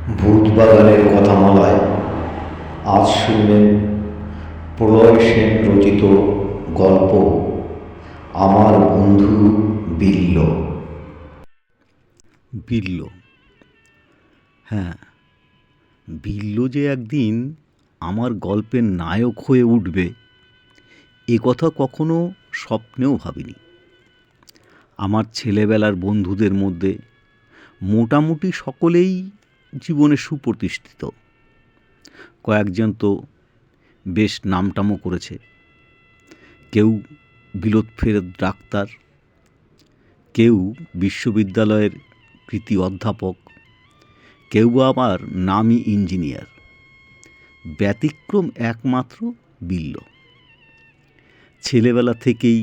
ভূতবাগানের কথামালায় আজ শুনলেন প্রলয় সেন রচিত গল্প আমার বন্ধু বিল্ল। বিল্ল, হ্যাঁ, বিল্ল যে একদিন আমার গল্পের নায়ক হয়ে উঠবে এ কথা কখনো স্বপ্নেও ভাবিনি। আমার ছেলেবেলার বন্ধুদের মধ্যে মোটামুটি সকলেই জীবনে সুপ্রতিষ্ঠিত। কয়েকজন তো বেশ নামটামও করেছে। কেউ বিলোৎফেরত ডাক্তার, কেউ বিশ্ববিদ্যালয়ের কৃতি অধ্যাপক, কেউ আবার নামী ইঞ্জিনিয়ার। ব্যতিক্রম একমাত্র বিল্ল। ছেলেবেলা থেকেই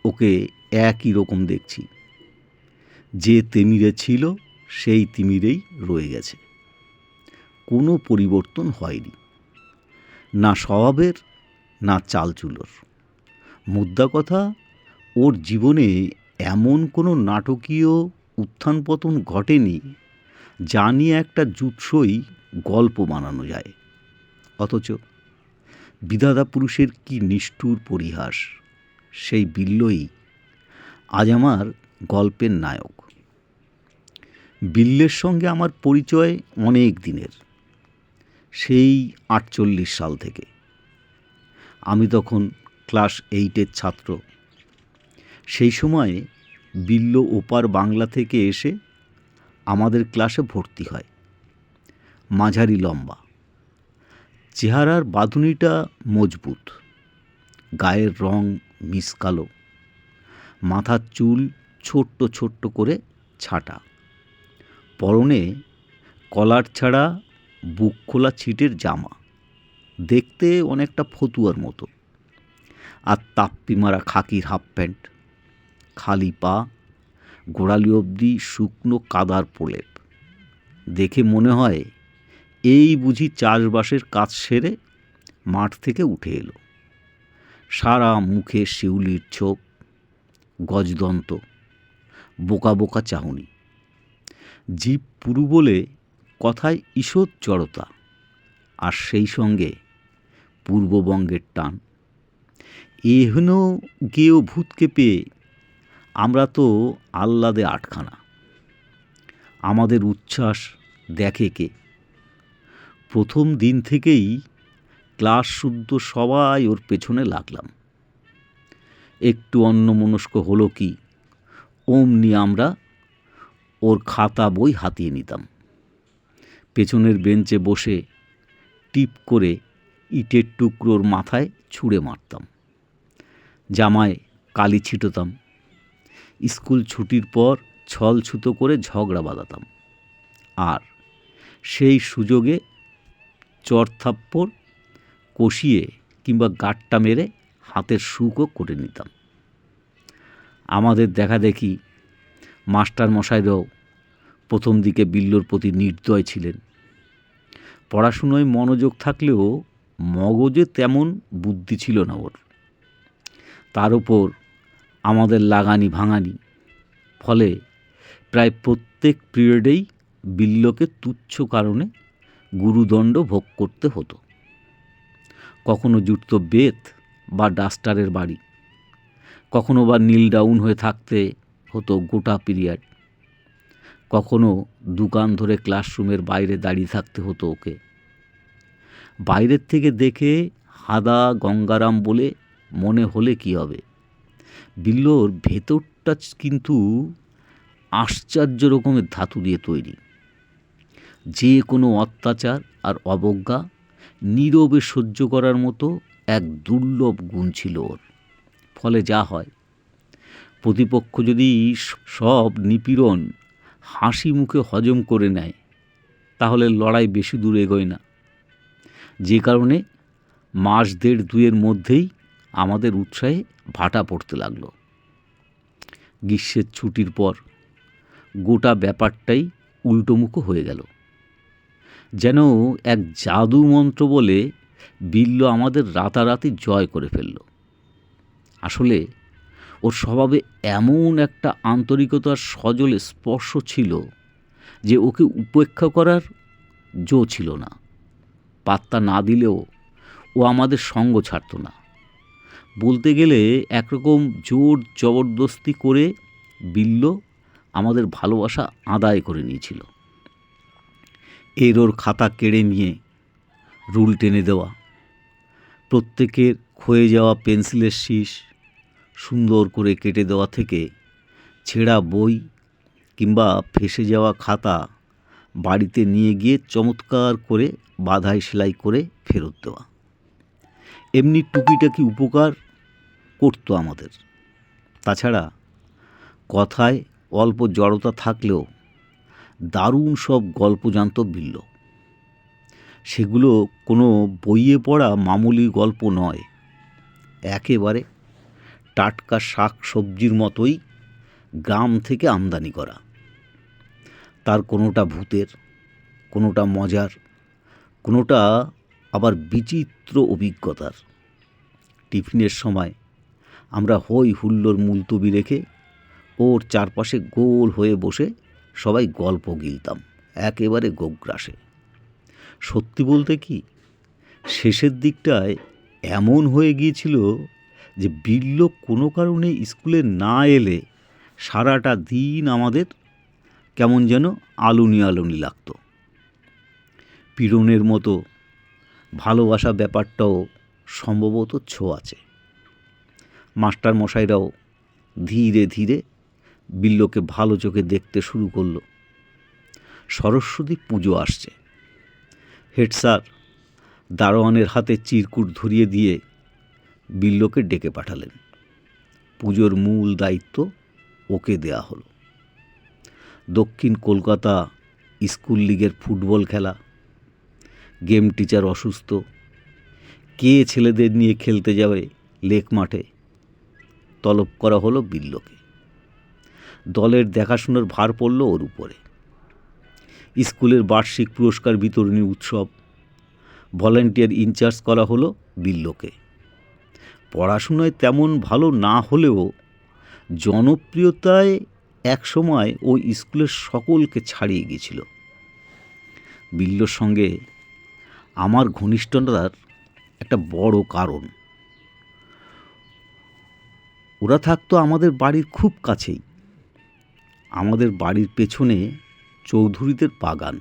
ওকে একই রকম দেখছি। যে তিমিরে ছিল সেই তিমিরেই রয়ে গেছে, কোনো পরিবর্তন হয়নি, না স্বভাবের না চালচুলোর। মুদ্রা কথা, ওর জীবনে এমন কোনো নাটকীয় উত্থান পতন ঘটেনি যা নিয়ে একটা জুৎসই গল্প বানানো যায়। অথচ বিধাতা পুরুষের কি নিষ্ঠুর পরিহাস, সেই বিল্লই আজ আমার গল্পের নায়ক। বিল্লের সঙ্গে আমার পরিচয় অনেক দিনের, সেই 48 সাল থেকে। আমি তখন ক্লাস 8-এর ছাত্র। সেই সময়ে বিল্ল ওপার বাংলা থেকে এসে আমাদের ক্লাসে ভর্তি হয়। মাঝারি লম্বা, চেহারার বাঁধুনিটা মজবুত, গায়ের রং মিসকালো, মাথার চুল ছোট্ট ছোট্ট করে ছাটা, পরনে কলার ছাড়া বুক খোলা ছিটের জামা, দেখতে অনেকটা ফতুয়ার মতো, আর তাপ্পি মারা খাকির হাফ প্যান্ট, খালি পা, গোড়ালি অবধি শুকনো কাদার প্রলেপ। দেখে মনে হয় এই বুঝি চাষবাসের কাজ সেরে মাঠ থেকে উঠে এলো। সারা মুখে শিউলির ছোপ, গজদন্ত, বোকা বোকা চাহনি। জীব পুরু বলে কথায় ঈষৎ জড়তা, আর সেই সঙ্গে পূর্ববঙ্গের টান। এহেন গেয়েও ভূতকে পেয়ে আমরা তো আহ্লাদে আটখানা। আমাদের উচ্ছ্বাস দেখে কে? প্রথম দিন থেকেই ক্লাস শুদ্ধ সবাই ওর পেছনে লাগলাম। একটু অন্যমনস্ক হলো কি, অমনি আমরা ওর খাতা বই হাতিয়ে নিতাম। পেছনের বেঞ্চে বসে টিপ করে ইটের টুকরোর মাথায় ছুঁড়ে মারতাম। জামায় কালি ছিটোতাম। স্কুল ছুটির পর ছল ছুতো করে ঝগড়া বাঁধাতাম, আর সেই সুযোগে চড়থাপ্পড় কষিয়ে কিংবা গাঁটটা মেরে হাতের সুখও করে নিতাম। আমাদের দেখা দেখি মাস্টার মশাইরাও প্রথম দিকে বিল্লর প্রতি নির্দয় ছিলেন। পড়াশুনোয় মনোযোগ থাকলেও মগজে তেমন বুদ্ধি ছিল না ওর। তার উপর আমাদের লাগানি ভাঙানি, ফলে প্রায় প্রত্যেক পিরিয়ডেই বিল্লকে তুচ্ছ কারণে গুরুদণ্ড ভোগ করতে হতো। কখনো জুটত বেত বা ডাস্টারের বাড়ি, কখনো বা নীল ডাউন হয়ে থাকতে হতো গোটা পিরিয়ড, কখনো দোকান ধরে ক্লাসরুমের বাইরে দাঁড়িয়ে থাকতে হতো ওকে। বাইরের থেকে দেখে হাদা গঙ্গারাম বলে মনে হলে কি হবে, বিল্লর ভেতরটা কিন্তু আশ্চর্য রকমের ধাতু দিয়ে তৈরি। যে কোনো অত্যাচার আর অবজ্ঞা নীরবে সহ্য করার মতো এক দুর্লভ গুণ ছিল ওর। ফলে যা হয়, প্রতিপক্ষ যদি সব নিপীড়ন হাসি মুখে হজম করে নেয়, তাহলে লড়াই বেশি দূর এগোয় না। যে কারণে মাস 1.5-2-এর মধ্যেই আমাদের উৎসাহে ভাটা পড়তে লাগলো। গ্রীষ্মের ছুটির পর গোটা ব্যাপারটাই উল্টোমুখো হয়ে গেল। যেন এক জাদু মন্ত্র বলে বিল্ল আমাদের রাতারাতি জয় করে ফেলল। আসলে ওর স্বভাবে এমন একটা আন্তরিকতার সজল স্পর্শ ছিল যে ওকে উপেক্ষা করার জো ছিল না। পাত্তা না দিলেও ও আমাদের সঙ্গ ছাড়ত না। বলতে গেলে একরকম জোর জবরদস্তি করে বিল্ল আমাদের ভালোবাসা আদায় করে নিয়েছিল। এর ওর খাতা কেড়ে নিয়ে রুল টেনে দেওয়া, প্রত্যেকের ক্ষয়ে যাওয়া পেন্সিলের শীষ সুন্দর করে কেটে দেওয়া থেকে ছেঁড়া বই কিংবা ফেঁসে যাওয়া খাতা বাড়িতে নিয়ে গিয়ে চমৎকার করে বাঁধাই সেলাই করে ফেরত দেওয়া, এমনি টুকিটাকি উপকার করতো আমাদের। তাছাড়া কথায় অল্প জড়তা থাকলেও দারুণ সব গল্প জানত বিল্ল। সেগুলো কোনো বইয়ে পড়া মামুলি গল্প নয়, একেবারে টাটকা শাক সবজির মতোই গ্রাম থেকে আমদানি করা। তার কোনোটা ভূতের, কোনোটা মজার, কোনোটা আবার বিচিত্র অভিজ্ঞতার। টিফিনের সময় আমরা হই হুল্লোড় মুলতবি রেখে ওর চারপাশে গোল হয়ে বসে সবাই গল্প গিলতাম একেবারে গোগ্রাসে। সত্যি বলতে কি, শেষের দিকটায় এমন হয়ে গিয়েছিল যে বিল্ল কোনো কারণে স্কুলে না এলে সারাটা দিন আমাদের কেমন যেন আলুনি আলুনি লাগতো। পীড়নের মতো ভালোবাসা ব্যাপারটাও সম্ভবত ছোঁয়াচে। মাস্টারমশাইরাও ধীরে ধীরে বিল্লকে ভালো চোখে দেখতে শুরু করলো। সরস্বতী পুজো আসছে। হেড স্যার দারোয়ানের হাতে চিরকুট ধরিয়ে দিয়ে বিল্লকে ডেকে পাঠালেন। পুজোর মূল দায়িত্ব ওকে দেয়া হলো। দক্ষিণ কলকাতা স্কুল লিগের ফুটবল খেলা, গেম টিচার অসুস্থ, কে ছেলেদের নিয়ে খেলতে যাবে লেক মাঠে, তলব করা হলো বিল্লকে। দলের দেখাশোনার ভার পড়ল ওর উপরে। স্কুলের বার্ষিক পুরস্কার বিতরণী উৎসব, ভলান্টিয়ার ইনচার্জ করা হলো বিল্লকে। পড়াশোনায় তেমন ভালো না হলেও জনপ্রিয়তায় একসময় ও স্কুলের সকলকে ছাড়িয়ে গিয়েছিল। বিল্লর সঙ্গে আমার ঘনিষ্ঠতার একটা বড় কারণ, ওরা থাকতো আমাদের বাড়ির খুব কাছেই। আমাদের বাড়ির পেছনে চৌধুরীদের বাগান,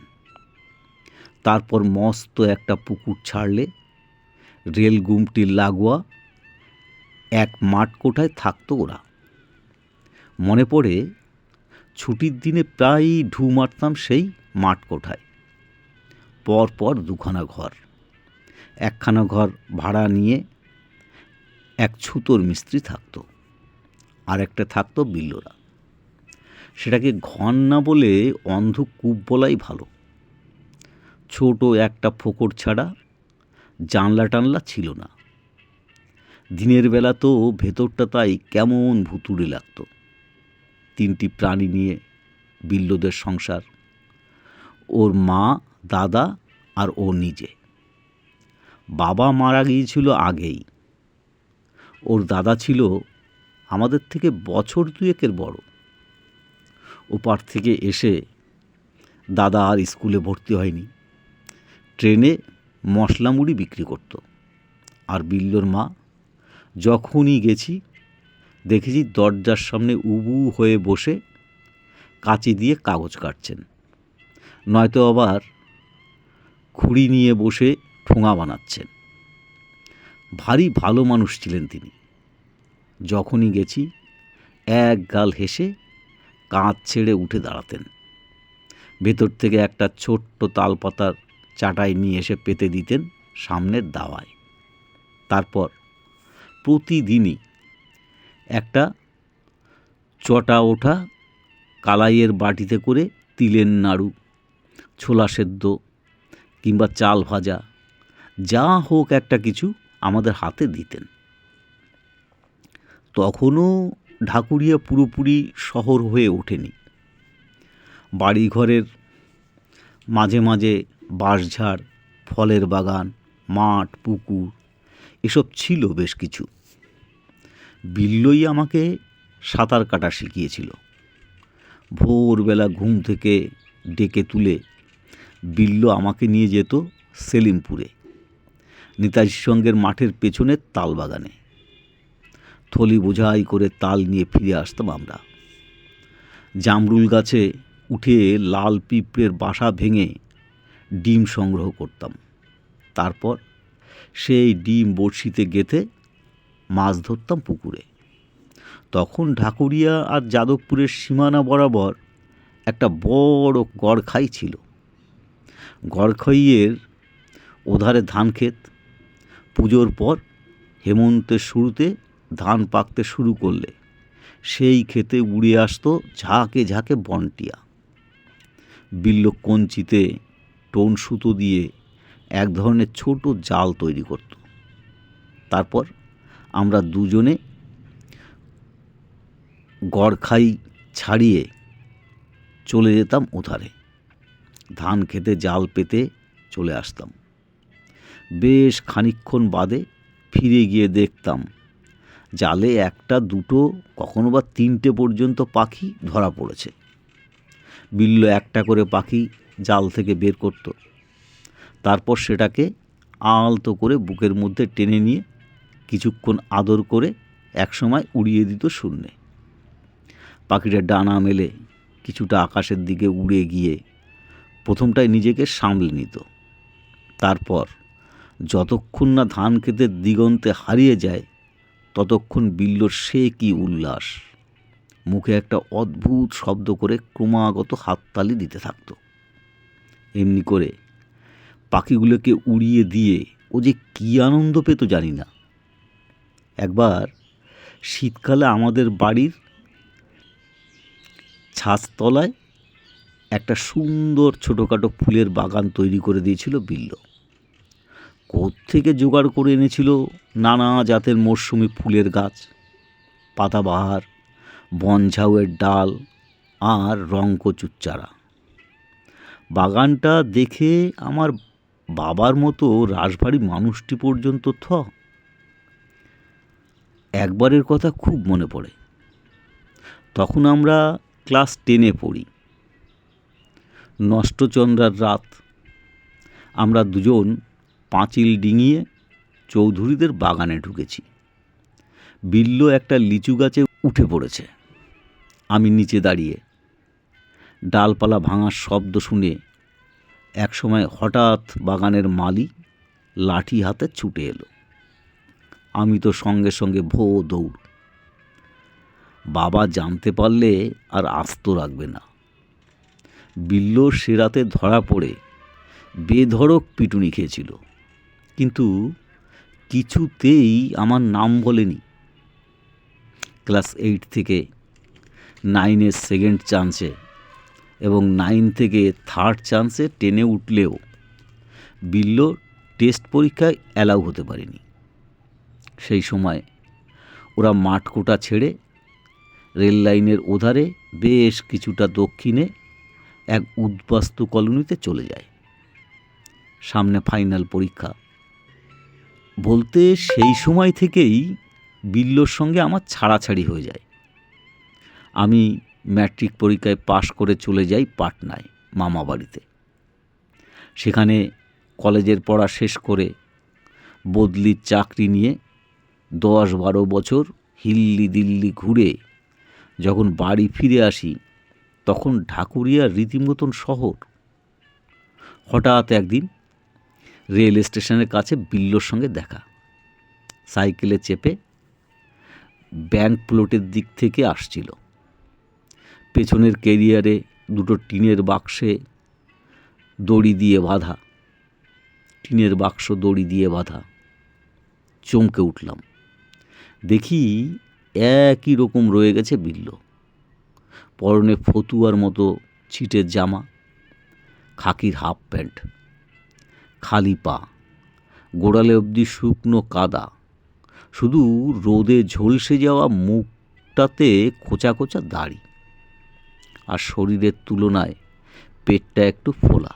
তারপর মস্ত একটা পুকুর ছাড়লে রেল গুমটির লাগোয়া এক মাঠ কোঠায় থাকতো ওরা। মনে পড়ে ছুটির দিনে প্রায়ই ঢু মারতাম সেই মাঠ কোঠায়। পরপর দুখানা ঘর, একখানা ঘর ভাড়া নিয়ে এক ছুতোর মিস্ত্রি থাকতো, আর একটা থাকতো বিল্লরা। সেটাকে ঘর না বলে অন্ধকূপ বলাই ভালো। ছোট একটা ফোকর ছাড়া জানলা টানলা ছিল না। দিনের বেলা তো ভেতরটা তাই কেমন ভুতুড়ে লাগতো। তিনটি প্রাণী নিয়ে বিল্লদের সংসার, ওর মা, দাদা আর ও নিজে। বাবা মারা গিয়েছিল আগেই। ওর দাদা ছিল আমাদের থেকে বছর দুয়েকের বড়। ওপার থেকে এসে দাদা আর স্কুলে ভর্তি হয়নি, ট্রেনে মশলা মুড়ি বিক্রি করত। আর বিল্লর মা, যখনই গেছি দেখেছি দরজার সামনে উবু হয়ে বসে কাঁচি দিয়ে কাগজ কাটছেন, নয়তো আবার খুঁড়ি নিয়ে বসে ঠোঙা বানাচ্ছেন। ভারী ভালো মানুষ ছিলেন তিনি। যখনই গেছি এক গাল হেসে কাঁধ ছেড়ে উঠে দাঁড়াতেন। ভেতর থেকে একটা ছোট্ট তালপাতার চাটাই নিয়ে এসে পেতে দিতেন সামনের দাওয়ায়। তারপর প্রতিদিনই একটা চটা ওঠা কালাইয়ের বাটিতে করে তিলের নাড়ু, ছোলা সেদ্ধ কিংবা চাল ভাজা, যা হোক একটা কিছু আমাদের হাতে দিতেন। তখনও ঢাকুরিয়া পুরোপুরি শহর হয়ে ওঠেনি। বাড়িঘরের মাঝে মাঝে বাঁশঝাড়, ফলের বাগান, মাঠ, পুকুর এসব ছিল বেশ কিছু। বিল্লই আমাকে সাঁতার কাটা শিখিয়েছিল। ভোরবেলা ঘুম থেকে ডেকে তুলে বিল্লো আমাকে নিয়ে যেত সেলিমপুরে, নেতাজি সঙ্গের মাঠের পেছনের তালবাগানে। থলি বোঝাই করে তাল নিয়ে ফিরে আসতাম আমরা। জামরুল গাছে উঠে লাল পিঁপড়ের বাসা ভেঙে ডিম সংগ্রহ করতাম। তারপর সেই ডিম বড়শিতে গেঁথে মাছ ধরতাম পুকুরে। তখন ঢাকুরিয়া আর যাদবপুরের সীমানা বরাবর একটা বড় গড়খাই ছিল। গড়খাইয়ের ওধারে ধান ক্ষেত। পুজোর পর হেমন্তের শুরুতে ধান পাকতে শুরু করলে সেই ক্ষেতে উড়ে আসতো ঝাঁকে ঝাঁকে বনটিয়া। বিল্লো কঞ্চিতে টোন সুতো দিয়ে এক ধরনের ছোট জাল তৈরি করত। তারপর আমরা দুজনে গড়খাই ছাড়িয়ে চলে যেতাম ওধারে। ধান খেতে জাল পেতে চলে আসতাম। বেশ খানিকক্ষণ বাদে ফিরে গিয়ে দেখতাম জালে একটা দুটো কখনো বা তিনটে পর্যন্ত পাখি ধরা পড়েছে। বিল্লো একটা করে পাখি জাল থেকে বের করত। তারপর সেটাকে আলতো করে বুকের মধ্যে টেনে নিয়ে কিছুক্ষণ আদর করে একসময় উড়িয়ে দিত শূন্যে। পাখিটা ডানা মেলে কিছুটা আকাশের দিকে উড়ে গিয়ে প্রথমটায় নিজেকে সামলে নিত। তারপর যতক্ষণ না ধান ক্ষেতের দিগন্তে হারিয়ে যায় ততক্ষণ বিল্লোর সে কি উল্লাস! মুখে একটা অদ্ভুত শব্দ করে ক্রমাগত হাততালি দিতে থাকত। এমনি করে পাখিগুলোকে উড়িয়ে দিয়ে ও যে কী আনন্দ পেত জানি না। একবার শীতকালে আমাদের বাড়ির ছাদতলায় একটা সুন্দর ছোটোখাটো ফুলের বাগান তৈরি করে দিয়েছিল বিল্লো। কোত্থেকে জোগাড় করে এনেছিল নানা জাতের মরশুমি ফুলের গাছ, পাতাবাহার, বনঝাউয়ের ডাল আর রংকচুর চারা। বাগানটা দেখে আমার বাবার মতো রাশভারী মানুষটি পর্যন্ত একবারের কথা খুব মনে পড়ে। তখন আমরা ক্লাস 10-এ পড়ি। নষ্টচন্দ্রার রাত। আমরা দুজন পাঁচিল ডিঙিয়ে চৌধুরীদের বাগানে ঢুকেছি। বিল্লো একটা লিচু গাছে উঠে পড়েছে। আমি নিচে দাঁড়িয়ে। ডালপালা ভাঙার শব্দ শুনে একসময় হঠাৎ বাগানের মালি লাঠি হাতে ছুটে এলো। আমি তো সঙ্গে সঙ্গে ভো দৌড়। বাবা জানতে পারলে আর আস্ত রাখবে না। বিল্লো সে রাতে ধরা পড়ে বেধড়ক পিটুনি খেয়েছিল, কিন্তু কিছুতেই আমার নাম বলেনি। ক্লাস 8 থেকে 9-এ সেকেন্ড চান্সে এবং 9 থেকে থার্ড চান্সে 10-এ উঠলেও বিল্লো টেস্ট পরীক্ষায় অ্যালাউ হতে পারেনি। সেই সময় ওরা মাঠকোটা ছেড়ে রেল লাইনের ওধারে বেশ কিছুটা দক্ষিণে এক উদ্বাস্তু কলোনিতে চলে যায়। সামনে ফাইনাল পরীক্ষা। বলতে সেই সময় থেকেই বিল্লোর সঙ্গে আমার ছাড়াছাড়ি হয়ে যায়। আমি ম্যাট্রিক পরীক্ষায় পাশ করে চলে যাই পাটনায় মামা বাড়িতে। সেখানে কলেজের পড়া শেষ করে বদলির চাকরি নিয়ে 10-12 বছর হিল্লি দিল্লি ঘুরে যখন বাড়ি ফিরে আসি তখন ঢাকুরিয়া রীতিমতন শহর। হঠাৎ একদিন রেল স্টেশনের কাছে বিল্লোর সঙ্গে দেখা। সাইকেলে চেপে ব্যাংক প্লটের দিক থেকে আসছিল। পেছনের ক্যারিয়ারে দুটো টিনের বাক্সে দড়ি দিয়ে বাঁধা। টিনের বাক্স দড়ি দিয়ে বাঁধা। চমকে উঠলাম। দেখি একই রকম রয়ে গেছে বিল্লো। পরনে ফতুয়ার মতো ছিটের জামা, খাকির হাফ প্যান্ট, খালি পা, গোড়ালে অবধি শুকনো কাদা, শুধু রোদে ঝলসে যাওয়া মুখটাতে খোঁচা খোঁচা দাড়ি, আর শরীরের তুলনায় পেটটা একটু ফোলা।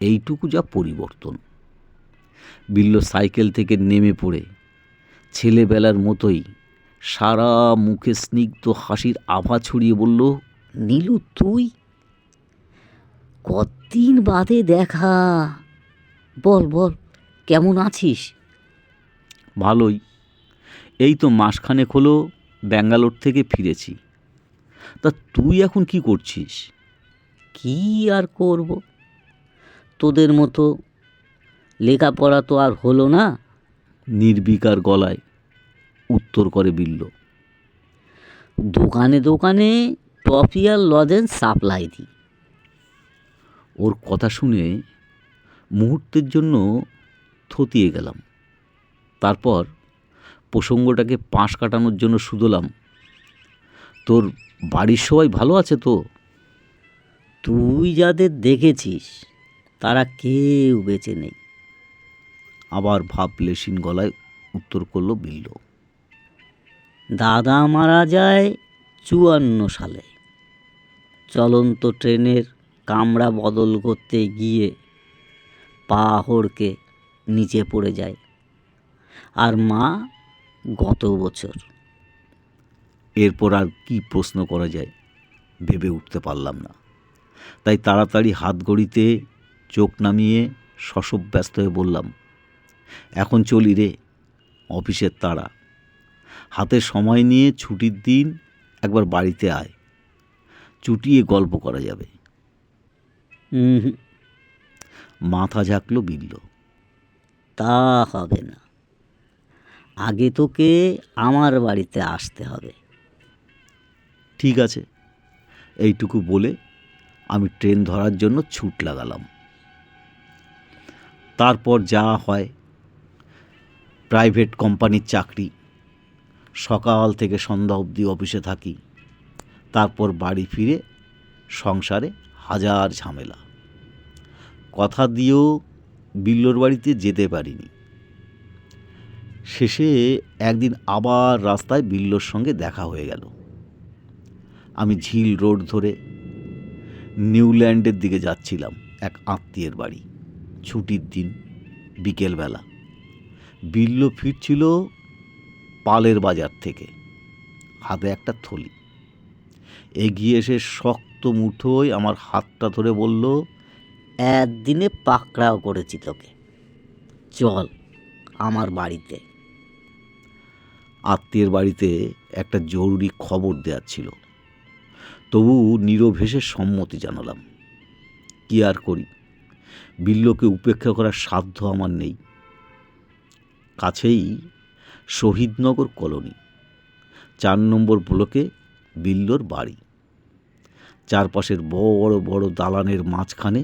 এইটুকু যা পরিবর্তন। বিল্লো সাইকেল থেকে নেমে পড়ে ছেলেবেলার মতোই সারা মুখে স্নিগ্ধ হাসির আভা ছড়িয়ে বলল, নীলু তুই? কত দিন বাদে দেখা। বল বল, কেমন আছিস? ভালোই। এই তো মাসখানেক হলো ব্যাঙ্গালোর থেকে ফিরেছি। তা তুই এখন কি করছিস? কি আর করব, তোদের মতো লেখাপড়া তো আর হলো না। নির্বিকার গলায় উত্তর করে বিল্ল। দোকানে দোকানে টফি আর লজেন্স সাপ্লাই দিই। ওর কথা শুনে মুহূর্তের জন্য থতিয়ে গেলাম। তারপর প্রসঙ্গটাকে পাশ কাটানোর জন্য শুধলাম, তোর বাড়ির সবাই ভালো আছে তো? তুই যাদের দেখেছিস তারা কেউ বেঁচে নেই। আবার ভাবলেশীন গলায় উত্তর করল বিল্ল। দাদা মারা যায় 54 সালে। চলন্ত ট্রেনের কামরা বদল করতে গিয়ে পা হড়কে নিচে পড়ে যায়। আর মা গত বছর। এরপর আর কি প্রশ্ন করা যায় ভেবে উঠতে পারলাম না। তাই তাড়াতাড়ি হাত ঘড়িতে চোখ নামিয়ে শশব ব্যস্ত হয়ে বললাম, এখন চলি রে, অফিসের তাড়া। হাতে সময় নিয়ে ছুটির দিন একবার বাড়িতে আয়, চুটিয়ে গল্প করা যাবে। হুম, মাথা ঝাঁকল বিল্ল। তা হবে না, আগে তোকে আমার বাড়িতে আসতে হবে। ঠিক আছে, এইটুকু বলে আমি ট্রেন ধরার জন্য ছুট লাগালাম। তারপর যা হয়, প্রাইভেট কোম্পানির চাকরি, সকাল থেকে সন্ধ্যা অবধি অফিসে থাকি। তারপর বাড়ি ফিরে সংসারে হাজার ঝামেলা। কথা দিয়েও বিল্লোর বাড়িতে যেতে পারিনি। শেষে একদিন আবার রাস্তায় বিল্লোর সঙ্গে দেখা হয়ে গেল। আমি ঝিল রোড ধরে নিউল্যান্ডের দিকে যাচ্ছিলাম এক আত্মীয়ের বাড়ি। ছুটির দিন, বিকেলবেলা। বিল্লো ফিরছিল পালের বাজার থেকে, হাতে একটা থলি। এগিয়ে এসে শক্ত মুঠোয় আমার হাতটা ধরে বলল, একদিনে পাকড়াও করেছি তোকে, চল আমার বাড়িতে। আত্মীয়ের বাড়িতে একটা জরুরি খবর দেওয়ার ছিল। তবু নীরব হেসে সম্মতি জানালাম। কি আর করি, বিল্লোকে উপেক্ষা করার সাধ্য আমার নেই। কাছেই শহীদনগর কলোনি, 4 নম্বর ব্লকে বিল্লোর বাড়ি। চারপাশের বড় বড় দালানের মাঝখানে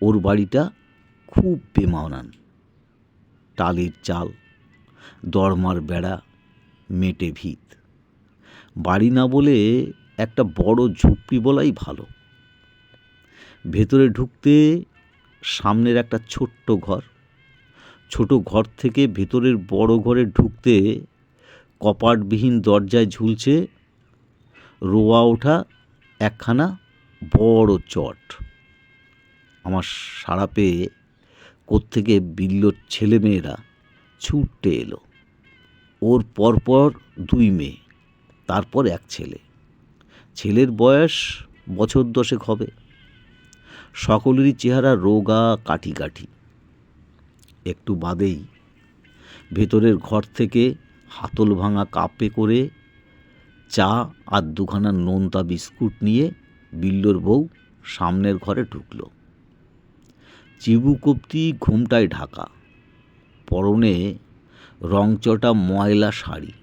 ওর বাড়িটা খুব বেমানান। টালির চাল, দরমার বেড়া, মেটে ভিত। বাড়ি না বলে একটা বড় ঝুপড়ি বলাই ভালো। ভেতরে ঢুকতে সামনের একটা ছোট্ট ঘর, ছোট ঘর থেকে ভেতরের বড় ঘরে ঢুকতে কপাটবিহীন দরজায় ঝুলছে রোয়া ওঠা একখানা বড় চট। আমার সাড়া পেয়ে কোত্থেকে বিল্লোর ছেলেমেয়েরা ছুটে এলো। ওর পরপর 2 মেয়ে, তারপর এক ছেলে। ছেলের বয়স বছর 10 হবে। সকলেরই চেহারা রোগা কাঠি কাঠি। একটু বাদেই ভেতরের ঘর থেকে হাতল ভাঙা কাপে করে চা আর 2খানা নোনতা বিস্কুট নিয়ে বিল্লোর বউ সামনের ঘরে ঢুকল। চিবুকব্দি ঘুমটায় ঢাকা, পরনে রংচটা ময়লা শাড়ি,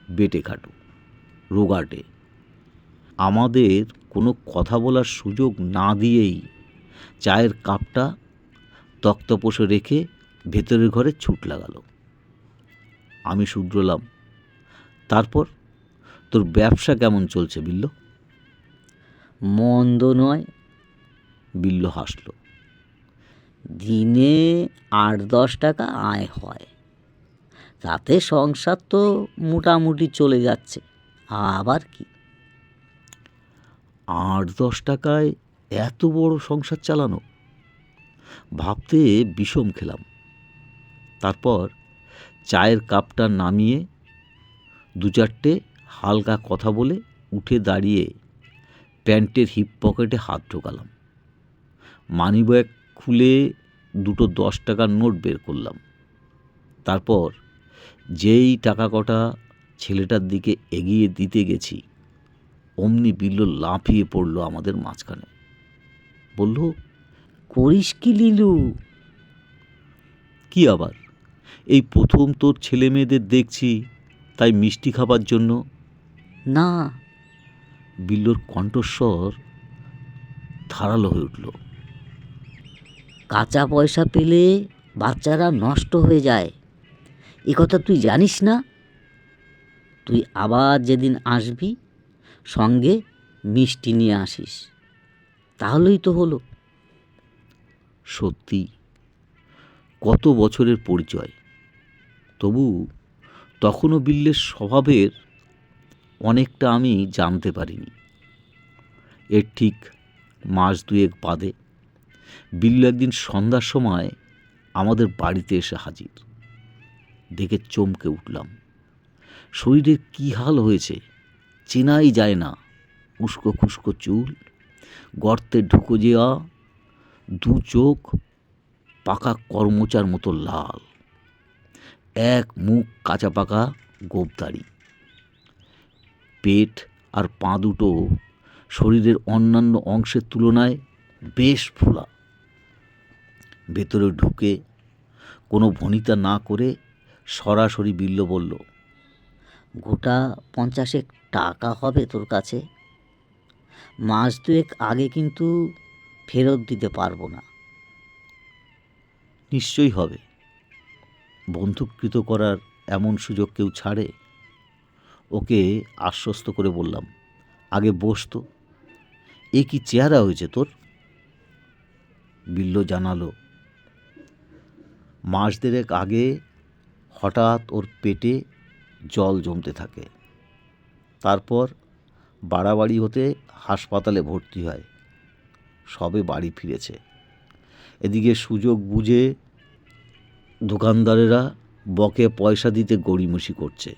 বেটে খাটু, রোগাটে। আমাদের কোনো কথা বলার সুযোগ না দিয়েই চায়ের কাপটা তক্তপোষে রেখে ভেতরের ঘরে ছুট লাগালো। আমি শুধরালাম, তারপর তোর ব্যবসা কেমন চলছে বিল্লো? মন্দ নয়। বিল্লো হাসল। দিনে 8-10 টাকা আয় হয়, তাতে সংসার তো মোটামুটি চলে যাচ্ছে। আবার কি, 8-10 টাকায় এত বড় সংসার চালানো? ভাবতে বিষম খেলাম। তারপর চায়ের কাপটা নামিয়ে 2-4টে হালকা কথা বলে উঠে দাঁড়িয়ে প্যান্টের হিপ পকেটে হাত ঢোকালাম। মানিব্যাগ খুলে দুটো 10 টাকার নোট বের করলাম। তারপর যেই টাকা কটা ছেলেটার দিকে এগিয়ে দিতে গেছি, অমনি বিল্লো লাফিয়ে পড়ল আমাদের মাঝখানে। বলল, করিস কি লিলু? কি আবার? এই প্রথম তোর ছেলে মেয়েদের দেখছি, তাই মিষ্টি খাবার জন্য। না, বিল্লোর কণ্ঠস্বর ধারালো হয়ে উঠল। কাঁচা পয়সা পেলে বাচ্চারা নষ্ট হয়ে যায়, এ কথা তুই জানিস না? তুই আবার যেদিন আসবি সঙ্গে মিষ্টি নিয়ে আসিস, তাহলেই তো হলো। সত্যি কত বছরের পরিচয়, তবু তখনও বিল্লের স্বভাবের অনেকটা আমি জানতে পারিনি। এর ঠিক মাস দুয়েক বাদে বিল্লু একদিন সন্ধ্যার সময় আমাদের বাড়িতে এসে হাজির। দেখে চমকে উঠলাম। শরীরের কী হাল হয়েছে চেনাই যায় না। উস্কো খুস্কো চুল, গর্তে ঢুকে যাওয়া দু চোখ, পাকা কর্মচার মতো লাল, এক মুখ কাঁচা পাকা গোঁফদাড়ি। পেট আর পা দুটো শরীরের অন্যান্য অংশের তুলনায় বেশ ফোলা। ভেতরে ঢুকে কোনো ভনিতা না করে সরাসরি বিল্লো বলল, গোটা 50 টাকা হবে তোর কাছে। মাস দুয়েক আগে কিন্তু ফেরত দিতে পারবো না। নিশ্চয়ই হবে। বন্ধুকৃত করার এমন সুযোগ কেউ ছাড়ে? ওকে আশ্বস্ত করে বললাম, আগে বস তো। এ কি চেহারা হয়েছে তোর? বিল্লো জানালো, মাস দেড়েক আগে হঠাৎ ওর পেটে জল জমতে থাকে। তারপর বাড়াবাড়ি হতে হাসপাতালে ভর্তি হয়। সবে বাড়ি ফিরেছে। এদিকে সুযোগ বুঝে দোকানদারেরা বকে পয়সা দিতে গড়িমসি করছে,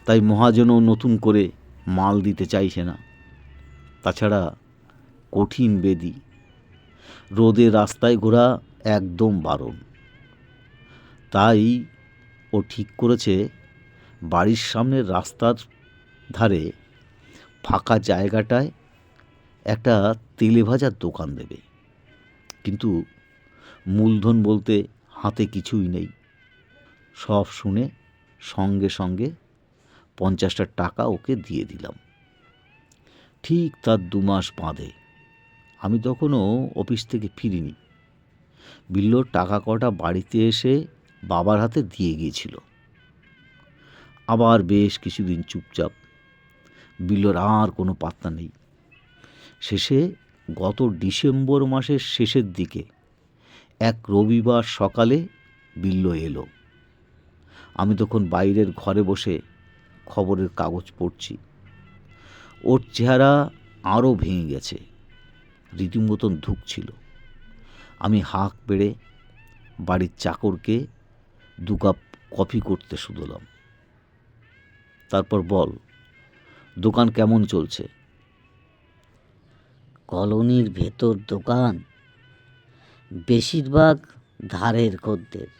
তাই মহাজনও নতুন করে মাল দিতে চাইছে না। তাছাড়া কঠিন বেদি, রোদে রাস্তায় ঘোরা একদম বারণ। তাই ও ঠিক করেছে বাড়ির সামনের রাস্তার ধারে ফাঁকা জায়গাটায় একটা তেলে ভাজার দোকান দেবে। কিন্তু মূলধন বলতে হাতে কিছুই নেই। সব শুনে সঙ্গে সঙ্গে 50টা টাকা ওকে দিয়ে দিলাম। ঠিক তার 2 মাস বাদে, আমি তখনও অফিস থেকে ফিরিনি, বিল্লোর টাকা কটা বাড়িতে এসে বাবার হাতে দিয়ে গিয়েছিল। আবার বেশ কিছুদিন চুপচাপ। বিল্লোর আর কোনো পাত্তা নেই। শেষে গত ডিসেম্বর মাসের শেষের দিকে এক রবিবার সকালে বিল্লো এলো। আমি তখন বাইরের ঘরে বসে খবরের কাগজ পড়ছি। ওর চেহারা আরও ভেঙে গেছে, রীতিমতন ধুঁকছিল। আমি হাঁক পেড়ে বাড়ির চাকরকে 2 কাপ কফি করতে শুধলাম। তারপর বল, দোকান কেমন চলছে? কলোনির ভেতর দোকান, বেশিরভাগ ধারের খদ্দের।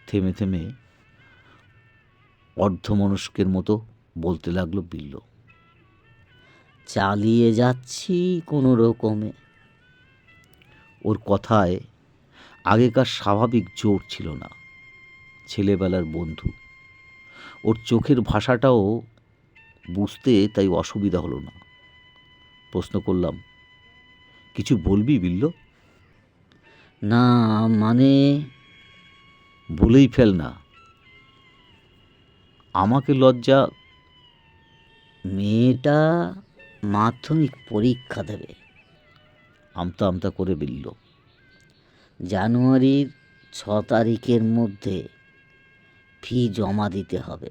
থেমে থেমে অর্ধমনস্কের মতো বলতে লাগলো বিল্লো। চালিয়ে যাচ্ছি কোনো রকমে। ওর কথায় আগেকার স্বাভাবিক জোর ছিল না। ছেলেবেলার বন্ধু। ওর চোখের ভাষাটাও বুঝতে তাই অসুবিধা হলো না। প্রশ্ন করলাম, কিছু বলবি বিল্লো? না মানে, বলেই ফেল না, আমাকে লজ্জা। মেয়েটা মাধ্যমিক পরীক্ষা দেবে। আমতা আমতা করে বিল্লো। জানুয়ারির 6 তারিখের মধ্যে ফি জমা দিতে হবে।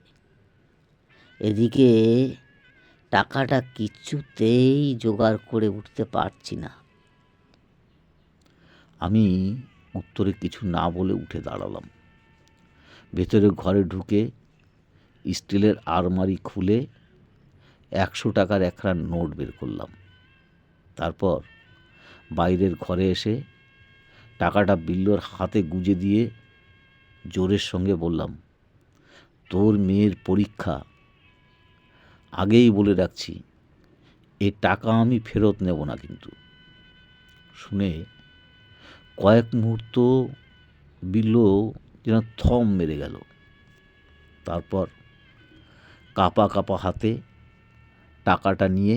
এদিকে টাকাটা কিছুতেই জোগাড় করে উঠতে পারছি না। আমি উত্তরে কিছু না বলে উঠে দাঁড়ালাম। ভেতরে ঘরে ঢুকে স্টিলের আলমারি খুলে 100 টাকার একখানা নোট বের করলাম। তারপর বাইরের ঘরে এসে টাকাটা বিল্লোর হাতে গুজে দিয়ে জোরের সঙ্গে বললাম, তোর মেয়ের পরীক্ষা, আগেই বলে রাখছি এ টাকা আমি ফেরত নেব না কিন্তু। শুনে কয়েক মুহূর্ত বিল্লো যেন থম মেরে গেল। তারপর কাঁপা কাঁপা হাতে টাকাটা নিয়ে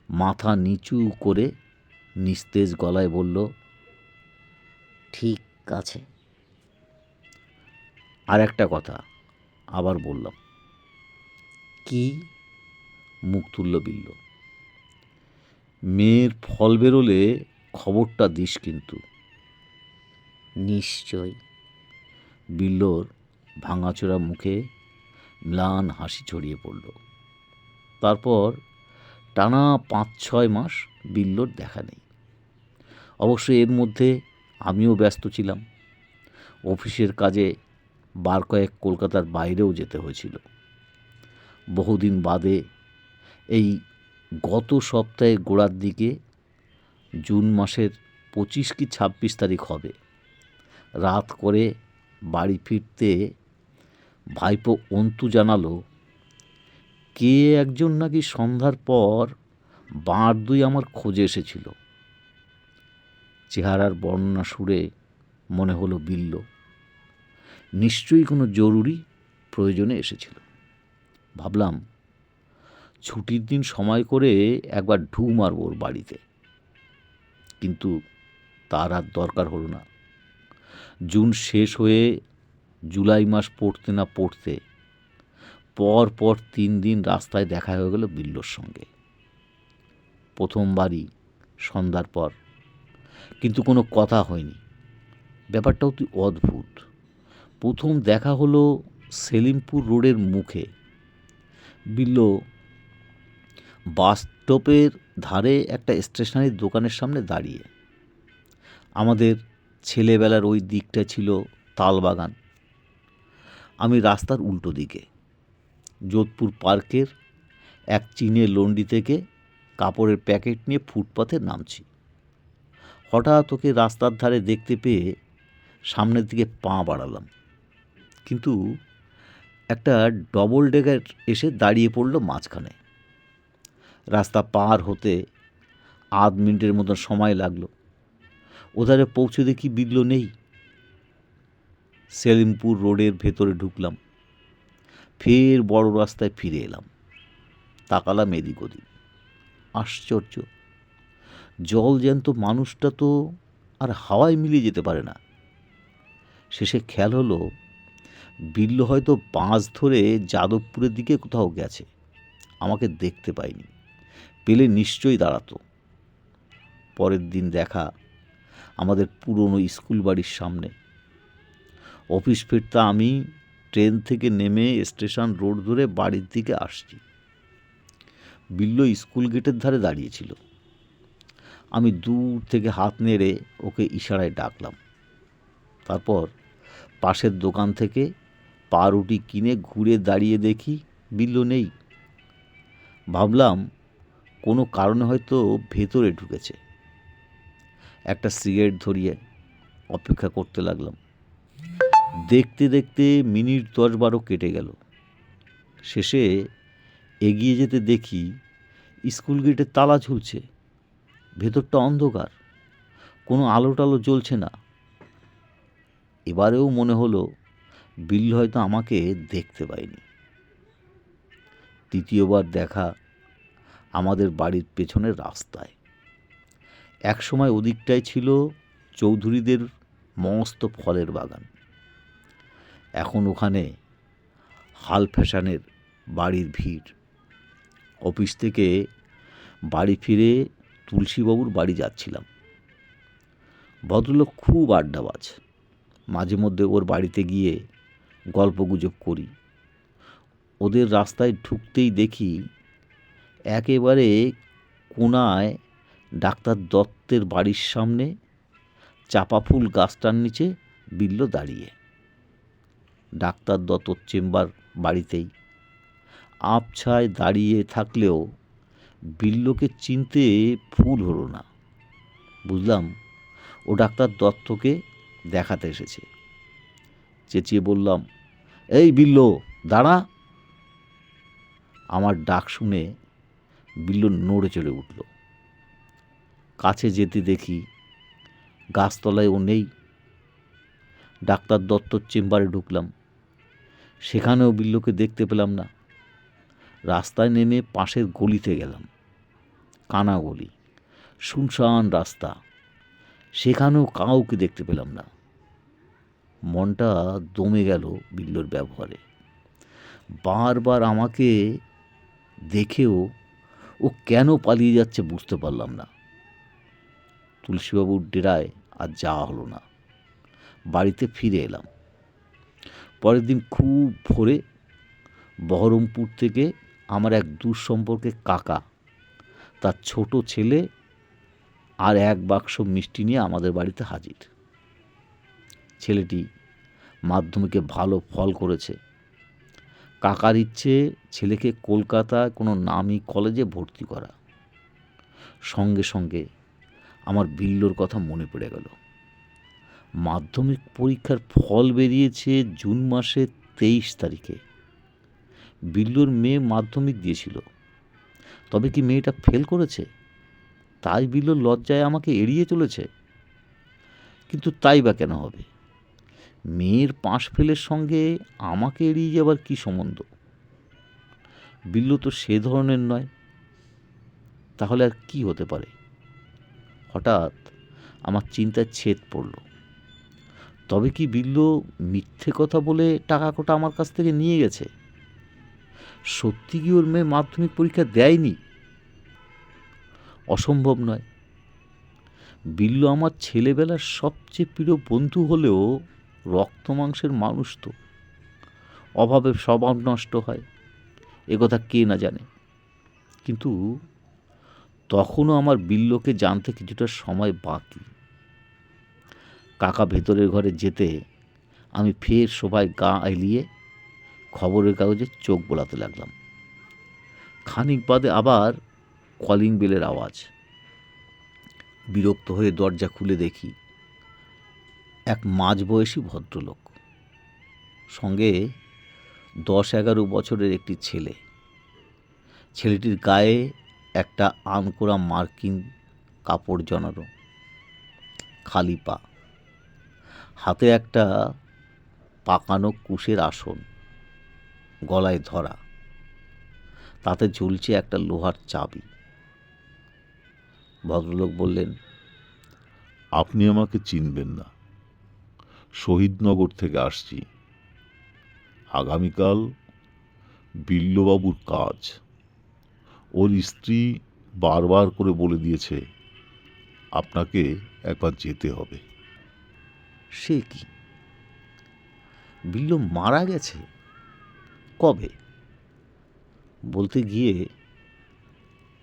মাথা নিচু করে নিস্তেজ গলায় বলল, ঠিক আছে। আর একটা কথা আবার বললাম। কি? মুখ তুলল বিল্লো। মেয়ের ফল বেরোলে খবরটা দিস কিন্তু। নিশ্চয়। বিল্লোর ভাঙাচোরা মুখে ম্লান হাসি ছড়িয়ে পড়ল। তারপর টানা 5-6 মাস বিল্লোর দেখা নেই। অবশ্য এর মধ্যে আমিও ব্যস্ত ছিলাম। অফিসের কাজে বার কয়েক কলকাতার বাইরেও যেতে হয়েছিল। বহুদিন বাদে এই গত সপ্তাহের গোড়ার দিকে, জুন মাসের 25 কি 26 তারিখ হবে, রাত করে বাড়ি ফিরতে ভাইপো অন্তু জানালো কে একজন নাকি সন্ধ্যার পর বাঁড়-দুই আমার খোঁজে এসেছিল। চেহারার বর্ণনা শুনে মনে হলো বিল্লো নিশ্চয়ই কোনো জরুরি প্রয়োজনে এসেছিল। ভাবলাম ছুটির দিন সময় করে একবার ঢু মারব ওর বাড়িতে, কিন্তু তার আর দরকার হলো না। জুন শেষ হয়ে জুলাই মাস পড়তে না পড়তে পর পর 3 দিন রাস্তায় দেখা হয়ে গেল বিল্লোর সঙ্গে। প্রথমবারই সন্ধ্যার পর, কিন্তু কোনো কথা হয়নি। ব্যাপারটাও তুই অদ্ভুত। প্রথম দেখা হলো সেলিমপুর রোডের মুখে। বিল্লো বাস স্টপের ধারে একটা স্টেশনারি দোকানের সামনে দাঁড়িয়ে। আমাদের ছেলেবেলার ওই দিকটা ছিল তালবাগান, আমি রাস্তার উল্টো দিকে। যোধপুর পার্কের এক চীনের লন্ডি থেকে কাপড়ের প্যাকেট নিয়ে ফুটপাথে নামছি। হঠাৎ ওকে রাস্তার ধারে দেখতে পেয়ে সামনের দিকে পা বাড়ালাম, কিন্তু একটা ডবল ডেকার এসে দাঁড়িয়ে পড়ল মাঝখানে। রাস্তা পার হতে আধ মিনিটের মতো সময় লাগলো। ওধারে পৌঁছে দেখি বিল্লো নেই। সেলিমপুর রোডের ভেতরে ঢুকলাম, ফের বড় রাস্তায় ফিরে এলাম। তাকালাম এদিক ওদিক। আশ্চর্য, জল জ্যান্ত মানুষটা তো আর হাওয়ায় মিলিয়ে যেতে পারে না। শেষে খেয়াল হলো বিল্লো হয়তো বাস ধরে যাদবপুরের দিকে কোথাও গেছে, আমাকে দেখতে পাইনি। পেলে নিশ্চয়ই দাঁড়াতো। পরের দিন দেখা আমাদের পুরনো স্কুল বাড়ির সামনে। অফিস ফিরতে আমি ট্রেন থেকে নেমে স্টেশন রোড ধরে বাড়ির দিকে আসছি। বিল্লো স্কুল গেটের ধারে দাঁড়িয়েছিল। আমি দূর থেকে হাত নেড়ে ওকে ইশারায় ডাকলাম। তারপর পাশের দোকান থেকে পাউরুটি কিনে ঘুরে দাঁড়িয়ে দেখি বিল্লো নেই। ভাবলাম কোনো কারণে হয়তো ভেতরে ঢুকেছে। একটা সিগারেট ধরিয়ে অপেক্ষা করতে লাগলাম। দেখতে দেখতে মিনিট 10-12 কেটে গেল। শেষে এগিয়ে যেতে দেখি স্কুল গেটে তালা ঝুলছে। ভেতরটা অন্ধকার, কোনো আলো টালো জ্বলছে না। এবারেও মনে হলো বিল্লো হয়তো আমাকে দেখতে পায়নি। তৃতীয়বার দেখা আমাদের বাড়ির পেছনের রাস্তায়। একসময় ওদিকটায় ছিল চৌধুরীদের মস্ত ফলের বাগান। এখন ওখানে হাল ফ্যাশনের বাড়ির ভিড়। অফিস থেকে বাড়ি ফিরে তুলসীবাবুর বাড়ি যাচ্ছিলাম। ভদ্রলোক খুব আড্ডাবাজ। মাঝে মধ্যে ওর বাড়িতে গিয়ে গল্পগুজব করি। ওদের রাস্তায় ঢুকতেই দেখি একেবারে কোনায় ডাক্তার দত্তের বাড়ির সামনে চাপা ফুল গাছটার নিচে বিল্লো দাঁড়িয়ে। ডাক্তার দত্তর চেম্বার বাড়িতেই। আবছায় দাঁড়িয়ে থাকলেও বিল্লোকে চিনতে ভুল হলো না। বুঝলাম ও ডাক্তার দত্তকে দেখাতে এসেছে। চেঁচিয়ে বললাম, এই বিল্লো, দাঁড়া। আমার ডাক শুনে বিল্লো নড়ে চড়ে উঠল। কাছে যেতে দেখি গাছতলায় ও নেই। ডাক্তার দত্তর চেম্বারে ঢুকলাম, সেখানেও বিল্লোকে দেখতে পেলাম না। রাস্তায় নেমে পাশের গলিতে গেলাম, কানা গলি, শুনশান রাস্তা, সেখানেও কাউকে দেখতে পেলাম না। মনটা দমে গেল বিল্লোর ব্যবহারে। বারবার আমাকে দেখেও ও কেন পালিয়ে যাচ্ছে বুঝতে পারলাম না। তুলসীবাবুর ডেরায় আর যাওয়া হলো না, বাড়িতে ফিরে এলাম। পরের দিন খুব ভোরে বহরমপুর থেকে আমার এক দূর সম্পর্কে কাকা, তার ছোট ছেলে আর এক বাক্স মিষ্টি নিয়ে আমাদের বাড়িতে হাজির। ছেলেটি মাধ্যমিকে ভালো ফল করেছে। কাকার ইচ্ছে ছেলেকে কলকাতায় কোনো নামী কলেজে ভর্তি করা। সঙ্গে সঙ্গে আমার বিল্লোর কথা মনে পড়ে গেল। মাধ্যমিক পরীক্ষার ফল বেরিয়েছে জুন মাসের 23 তারিখে। বিল্লোর মেয়ে মাধ্যমিক দিয়েছিল, তবে কি মেয়েটা ফেল করেছে? তাই বিল্লোর লজ্জায় আমাকে এড়িয়ে চলেছে। কিন্তু তাই বা কেন হবে? মেয়ের পাশ ফেলের সঙ্গে আমাকে এড়িয়ে যাবার কী সম্বন্ধ? বিল্লো তো সে ধরনের নয়। তাহলে আর কি হতে পারে? হঠাৎ আমার চিন্তায় ছেদ পড়ল। তবে কি বিল্লো মিথ্যে কথা বলে টাকা কোটা আমার কাছ থেকে নিয়ে গেছে? সত্যি কি ওর মেয়ে মাধ্যমিক পরীক্ষা দেয়নি? অসম্ভব নয়। বিল্লো আমার ছেলেবেলার সবচেয়ে প্রিয় বন্ধু হলেও রক্ত মাংসের মানুষ তো। অভাবে স্বভাব নষ্ট হয়, একথা কে না জানে। কিন্তু তখনও আমার বিল্লোকে জানতে কিছুটা সময় বাকি। কাকা ভেতরের ঘরে যেতে আমি ফের সবাই গা এলিয়ে খবরের কাগজে চোখ বোলাতে লাগলাম। খানিক বাদে আবার কলিং বেলের আওয়াজ। বিরক্ত হয়ে দরজা খুলে দেখি এক মাঝবয়সী ভদ্রলোক, সঙ্গে 10-11 বছরের একটি ছেলে। ছেলেটির গায়ে একটা আনকোরা মার্কিন কাপড় জড়ানো, খালি পা, হাতে একটা পাকানো কুশের আসন, গলায় ধরা, তাতে ঝুলছে একটা লোহার চাবি। ভদ্রলোক বললেন, আপনি আমাকে চিনবেন না, শহীদনগর থেকে আসছি। আগামীকাল বিল্লবাবুর কাজ। ওর স্ত্রী বারবার করে বলে দিয়েছে আপনাকে একবার যেতে হবে। সে কি? বিল্লো মারা গেছে? কবে? বলতে গিয়ে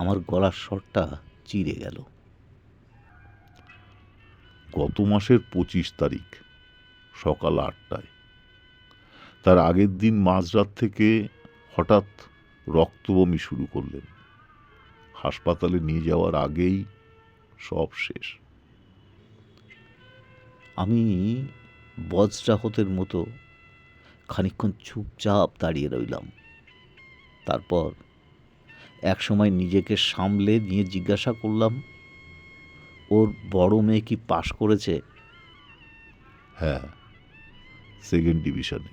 আমার গলার স্বরটা চিরে গেল। গত মাসের 25 তারিখ সকাল 8টায়। তার আগের দিন মাঝরাত থেকে হঠাৎ রক্তবমি শুরু করলেন। হাসপাতালে নিয়ে যাওয়ার আগেই সব শেষ। আমি বজ্রাহতের মতো খানিকক্ষণ চুপচাপ দাঁড়িয়ে রইলাম। তারপর একসময় নিজেকে সামলে নিয়ে জিজ্ঞাসা করলাম, ওর বড় মেয়ে কি পাশ করেছে? হ্যাঁ, 2nd ডিভিশনে।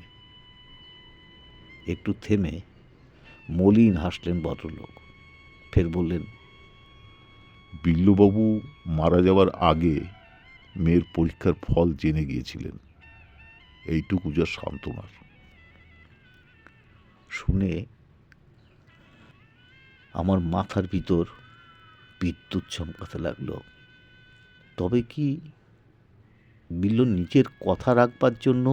একটু থেমে মলিন হাসলেন ভদ্রলোক। ফের বললেন, বিল্লবাবু মারা যাওয়ার আগে মেয়ের পরীক্ষার ফল জেনে গিয়েছিলেন। এইটুকু যা সান্ত্বনার। শুনে আমার মাথার ভিতর বিদ্যুৎ চমকাতে লাগলো। তবে কি বিল্লো নিজের কথা রাখবার জন্য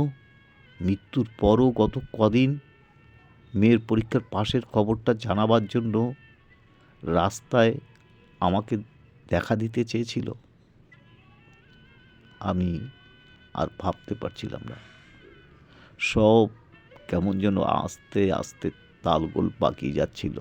মৃত্যুর পরও গত কদিন মেয়ের পরীক্ষার পাশের খবরটা জানাবার জন্য রাস্তায় আমাকে দেখা দিতে চেয়েছিল? আমি আর ভাবতে পারছিলাম না। সব কেমন যেন আস্তে আস্তে তালগোল পাকিয়ে যাচ্ছিল।